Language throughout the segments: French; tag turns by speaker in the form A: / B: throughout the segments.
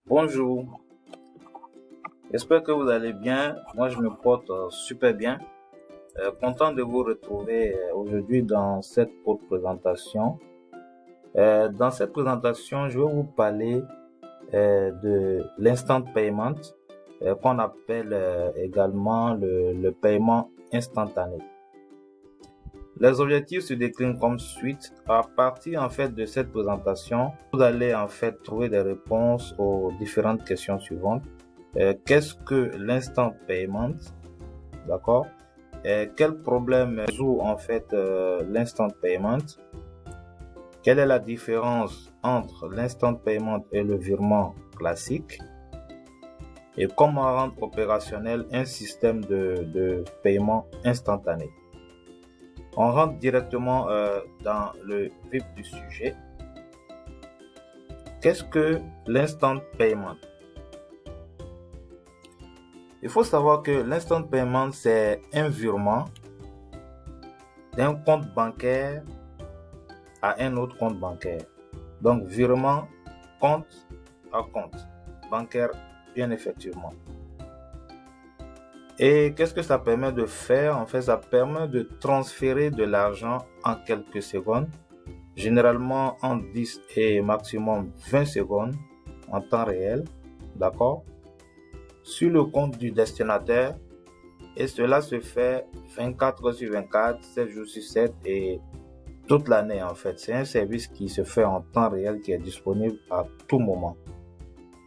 A: Bonjour, j'espère que vous allez bien. Moi, je me porte super bien. Content de vous retrouver aujourd'hui dans cette courte présentation. Dans cette présentation, je vais vous parler de l'instant payment qu'on appelle également le paiement instantané. Les objectifs se déclinent comme suite. À partir de cette présentation, vous allez trouver des réponses aux différentes questions suivantes. Qu'est-ce que l'instant payment? D'accord? Quel problème résout l'instant payment? Quelle est la différence entre l'instant payment et le virement classique? Et comment rendre opérationnel un système de paiement instantané? On rentre directement dans le vif du sujet. Qu'est-ce que l'instant payment? Il faut savoir que l'instant payment, c'est un virement d'un compte bancaire à un autre compte bancaire. Donc, virement compte à compte bancaire, bien effectivement. Et qu'est-ce que ça permet de faire? Ça permet de transférer de l'argent en quelques secondes, généralement en 10 et maximum 20 secondes en temps réel, d'accord, sur le compte du destinataire, et cela se fait 24 heures sur 24, 7 jours sur 7 et toute l'année C'est un service qui se fait en temps réel, qui est disponible à tout moment.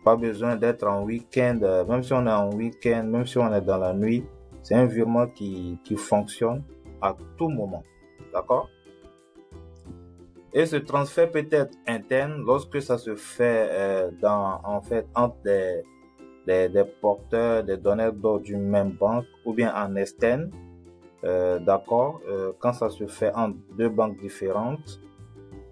A: Pas besoin d'être en week-end, même si on est en week-end, même si on est dans la nuit, c'est un virement qui fonctionne à tout moment, d'accord? Et ce transfert peut être interne lorsque ça se fait entre des porteurs, des donneurs d'ordre d'une même banque, ou bien en externe, d'accord, quand ça se fait entre deux banques différentes,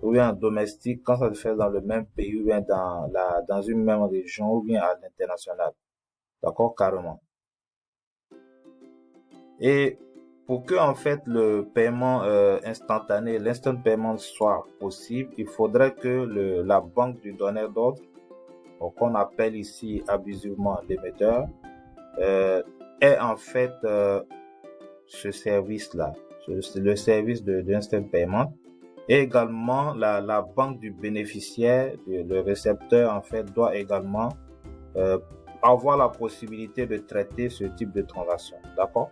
A: ou bien en domestique, quand ça se fait dans le même pays, ou bien dans une même région, ou bien à l'international, d'accord, carrément. Et pour que le paiement instantané, l'instant paiement soit possible, il faudrait que la banque du donneur d'ordre, qu'on appelle ici abusivement l'émetteur, ait ce service-là, le service de l'instant paiement, et également la banque du bénéficiaire, le récepteur doit également avoir la possibilité de traiter ce type de transaction, d'accord?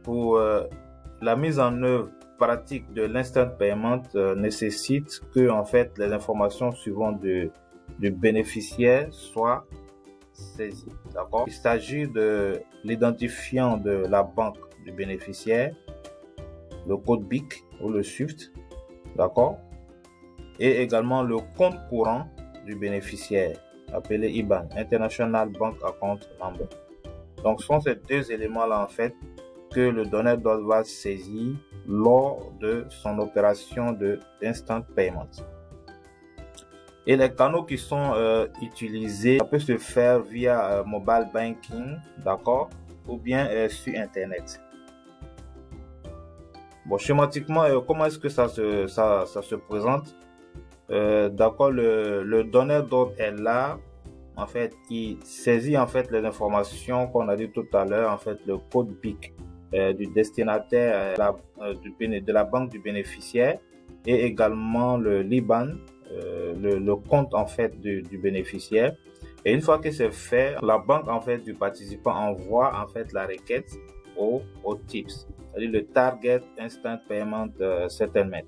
A: Pour la mise en œuvre pratique de l'instant payment nécessite que les informations suivantes du bénéficiaire soient saisies, d'accord? Il s'agit de l'identifiant de la banque du bénéficiaire, le code BIC ou le SWIFT, d'accord? Et également le compte courant du bénéficiaire, appelé IBAN, International Bank Account Number. Donc, ce sont ces deux éléments-là, que le donneur d'ordre va saisir lors de son opération d'instant payment. Et les canaux qui sont utilisés, ça peut se faire via mobile banking, d'accord, ou bien sur Internet. Bon, schématiquement, comment est-ce que ça se présente? D'accord, le donneur d'ordre est là. Il saisit les informations qu'on a dit tout à l'heure, le code BIC du destinataire de la banque du bénéficiaire, et également le l'IBAN, le compte du bénéficiaire. Et une fois que c'est fait, la banque du participant envoie la requête au TIPS, c'est-à-dire le Target Instant Payment Settlement.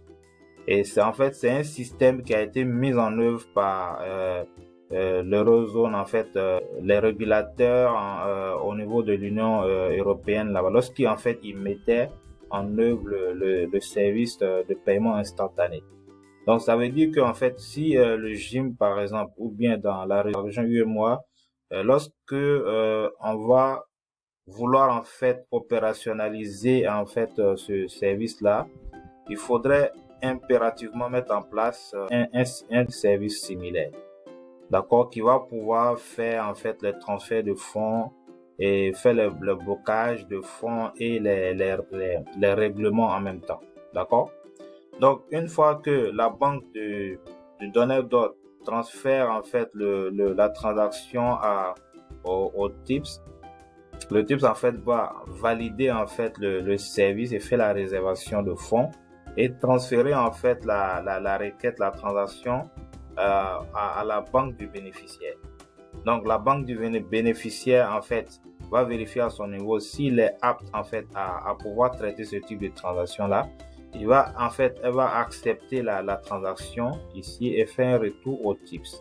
A: Et c'est un système qui a été mis en œuvre par l'Eurozone, les régulateurs au niveau de l'Union européenne là-bas, lorsqu'ils mettaient en œuvre le service de paiement instantané. Donc ça veut dire que si le GIM par exemple, ou bien dans la région UEMOA, lorsque on va vouloir opérationnaliser ce service là, il faudrait impérativement mettre en place un service similaire, d'accord, qui va pouvoir faire les transferts de fonds et faire le blocage de fonds et les règlements en même temps, d'accord. Donc une fois que la banque du donneur d'ordre transfère en fait la transaction au TIPS, le TIPS en fait va valider en fait le service et fait la réservation de fonds et transférer en fait la requête, la transaction à la banque du bénéficiaire. Donc la banque du bénéficiaire en fait va vérifier à son niveau s'il est apte en fait à pouvoir traiter ce type de transaction là. Elle va accepter la transaction ici et faire un retour au TIPS.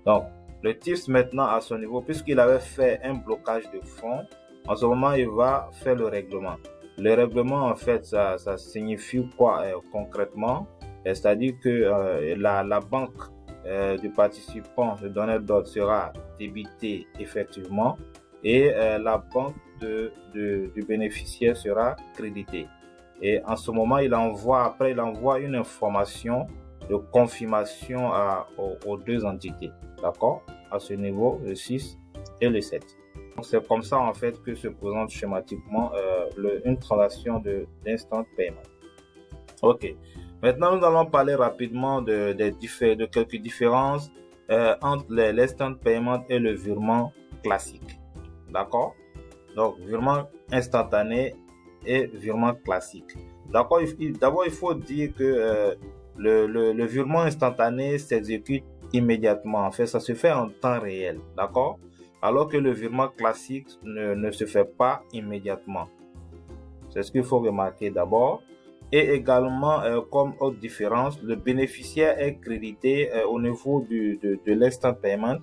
A: Donc le TIPS maintenant à son niveau, puisqu'il avait fait un blocage de fonds, en ce moment il va faire le règlement. Le règlement en fait ça signifie quoi concrètement? C'est-à-dire que la banque du participant, le donneur d'ordre sera débité effectivement et la banque du bénéficiaire sera créditée. Et en ce moment, il envoie une information de confirmation aux deux entités, d'accord? À ce niveau, le 6 et le 7. Donc c'est comme ça en fait que se présente schématiquement une transaction d'instant paiement. Ok. Maintenant, nous allons parler rapidement de quelques différences entre l'instant payment et le virement classique. D'accord? Donc, virement instantané et virement classique. D'accord? D'abord, il faut dire que le virement instantané s'exécute immédiatement. En fait, ça se fait en temps réel. D'accord? Alors que le virement classique ne se fait pas immédiatement. C'est ce qu'il faut remarquer d'abord. Et également, comme autre différence, le bénéficiaire est crédité au niveau de l'instant payment.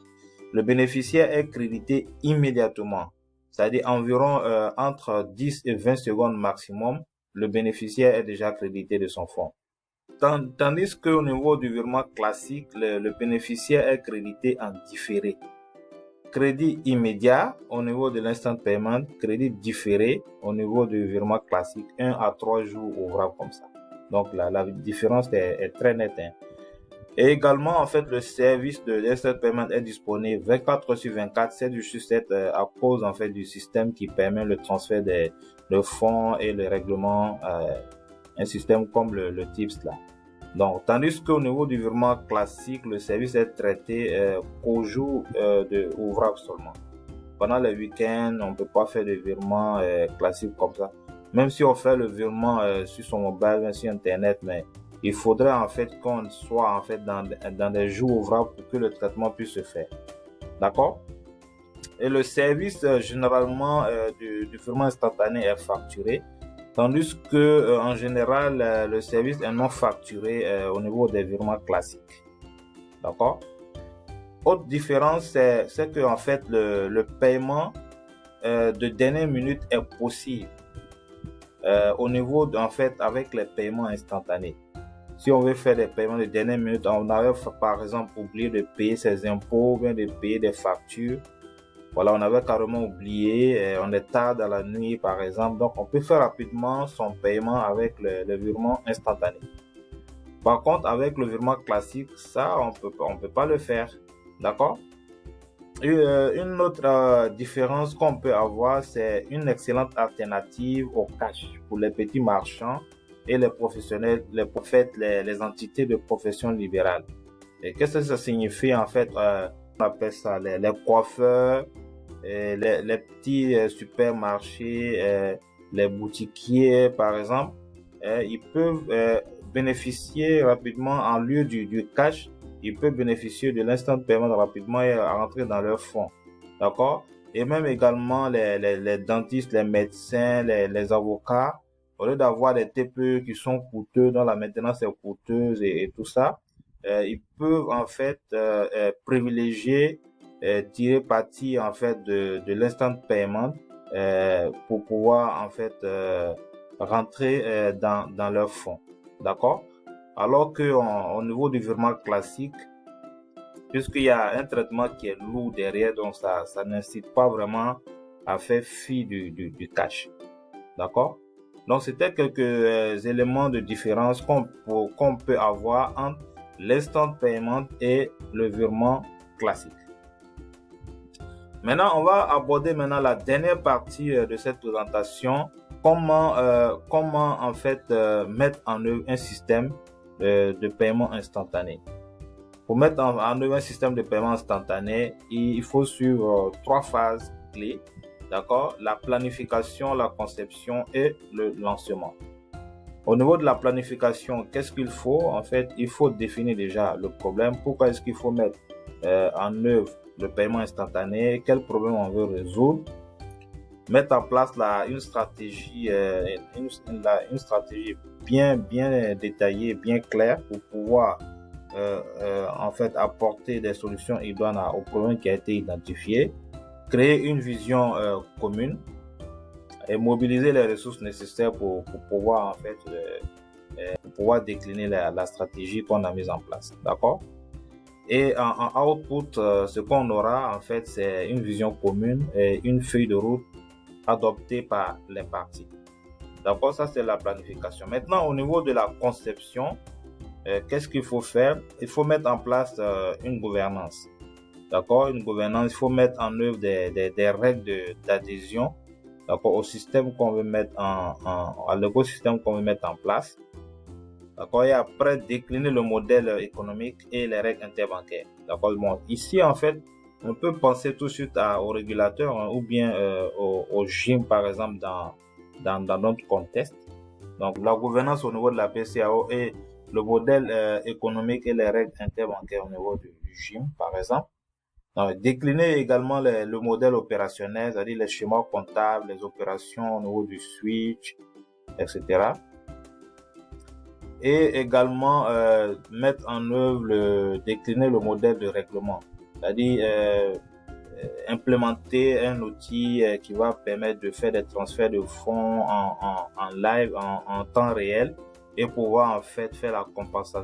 A: Le bénéficiaire est crédité immédiatement, c'est-à-dire environ entre 10 et 20 secondes maximum, le bénéficiaire est déjà crédité de son fonds. Tandis qu'au niveau du virement classique, le bénéficiaire est crédité en différé. Crédit immédiat au niveau de l'instant payment, crédit différé au niveau du virement classique, 1 à 3 jours ouvrables comme ça. Donc la différence est très nette. Hein. Et également, en fait, le service de l'instant payment est disponible 24 heures sur 24, 7 jours sur 7 à cause en fait du système qui permet le transfert des fonds et le règlement, un système comme le TIPS là. Donc, tandis qu'au niveau du virement classique, le service est traité qu'au jour ouvrable seulement. Pendant les week-ends, on ne peut pas faire de virement classique comme ça. Même si on fait le virement sur son mobile, sur Internet, mais il faudrait en fait qu'on soit en fait dans des jours ouvrables pour que le traitement puisse se faire. D'accord? Et le service généralement du virement instantané est facturé. Tandis que en général, le service est non facturé au niveau des virements classiques. D'accord? Autre différence, c'est que en fait le paiement de dernière minute est possible au niveau en fait avec les paiements instantanés. Si on veut faire des paiements de dernière minute, on avait par exemple oublié de payer ses impôts, ou bien de payer des factures. Voilà, on avait carrément oublié, on est tard dans la nuit par exemple, donc on peut faire rapidement son paiement avec le virement instantané. Par contre, avec le virement classique, ça, on peut pas le faire, d'accord? Et, une autre différence qu'on peut avoir, c'est une excellente alternative au cash pour les petits marchands et les professionnels, les entités de profession libérale. Et qu'est-ce que ça signifie en fait? On appelle ça les coiffeurs, les petits supermarchés, les boutiquiers par exemple, ils peuvent bénéficier rapidement en lieu du cash, ils peuvent bénéficier de l'instant de paiement rapidement et rentrer dans leur fonds. D'accord? Et même également les dentistes, les médecins, les avocats, au lieu d'avoir des TPE qui sont coûteux, dont la maintenance est coûteuse et tout ça, ils peuvent en fait privilégier tirer parti en fait de l'instant paiement pour pouvoir en fait rentrer dans leur fonds, d'accord? Alors que au niveau du virement classique, puisqu'il y a un traitement qui est lourd derrière, donc ça n'incite pas vraiment à faire fi du cash, d'accord? Donc c'était quelques éléments de différence qu'on peut avoir entre l'instant paiement et le virement classique. Maintenant, on va aborder la dernière partie de cette présentation, comment en fait mettre en œuvre un système de paiement instantané. Pour mettre en œuvre un système de paiement instantané, il faut suivre 3 phases clés. D'accord? La planification, la conception et le lancement. Au niveau de la planification, qu'est-ce qu'il faut? En fait, il faut définir déjà le problème. Pourquoi est-ce qu'il faut mettre en œuvre le paiement instantané? Quel problème on veut résoudre? Mettre en place une stratégie bien détaillée, bien claire pour pouvoir en fait apporter des solutions idoines au problème qui a été identifié. Créer une vision commune et mobiliser les ressources nécessaires pour pouvoir en fait pour pouvoir décliner la stratégie qu'on a mise en place. D'accord? Et en output, ce qu'on aura en fait, c'est une vision commune et une feuille de route adoptée par les parties. D'accord? Ça, c'est la planification. Maintenant, au niveau de la conception, qu'est-ce qu'il faut faire? Il faut mettre en place une gouvernance. D'accord? Une gouvernance, il faut mettre en œuvre des règles d'adhésion, d'accord, au système qu'on veut mettre à l'écosystème qu'on veut mettre en place. D'accord? Et après, décliner le modèle économique et les règles interbancaires. D'accord? Bon, ici, en fait, on peut penser tout de suite aux régulateurs ou bien au GIM, par exemple, dans notre contexte. Donc, la gouvernance au niveau de la BCEAO et le modèle économique et les règles interbancaires au niveau du GIM, par exemple. Donc, décliner également le modèle opérationnel, c'est-à-dire les schémas comptables, les opérations au niveau du switch, etc. Et également mettre en œuvre, décliner le modèle de règlement, c'est-à-dire implémenter un outil qui va permettre de faire des transferts de fonds en live, en temps réel, et pouvoir en fait faire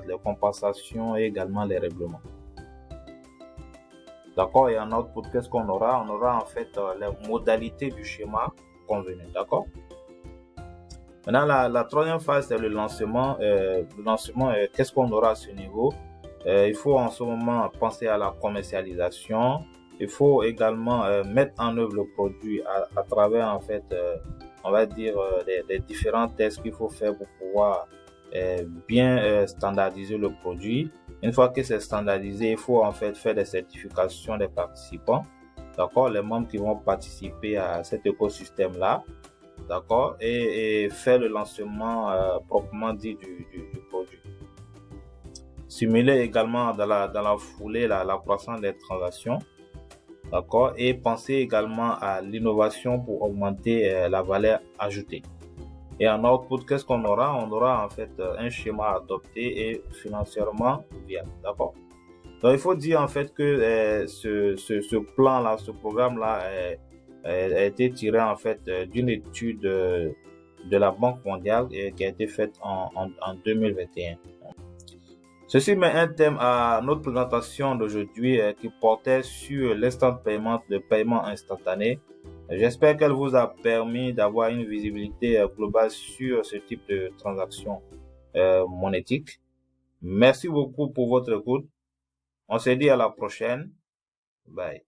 A: les compensations et également les règlements. D'accord? Et en output, qu'est-ce qu'on aura? On aura en fait les modalités du schéma convenu. D'accord? Maintenant, la troisième phase, c'est le lancement. Qu'est-ce qu'on aura à ce niveau? Il faut en ce moment penser à la commercialisation. Il faut également mettre en œuvre le produit à travers, en fait, on va dire, des différents tests qu'il faut faire pour pouvoir bien standardiser le produit. Une fois que c'est standardisé, il faut en fait faire des certifications des participants, d'accord, les membres qui vont participer à cet écosystème-là, d'accord, et faire le lancement proprement dit du produit. Simuler également dans la foulée la croissance des transactions, d'accord, et penser également à l'innovation pour augmenter la valeur ajoutée. Et en output, qu'est-ce qu'on aura? On aura en fait un schéma adopté et financièrement viable, d'accord? Donc, il faut dire en fait que ce plan-là, ce programme-là a été tiré en fait d'une étude de la Banque mondiale qui a été faite en 2021. Ceci met un thème à notre présentation d'aujourd'hui qui portait sur l'instant paiement, le paiement instantané. J'espère qu'elle vous a permis d'avoir une visibilité globale sur ce type de transaction monétique. Merci beaucoup pour votre écoute. On se dit à la prochaine. Bye.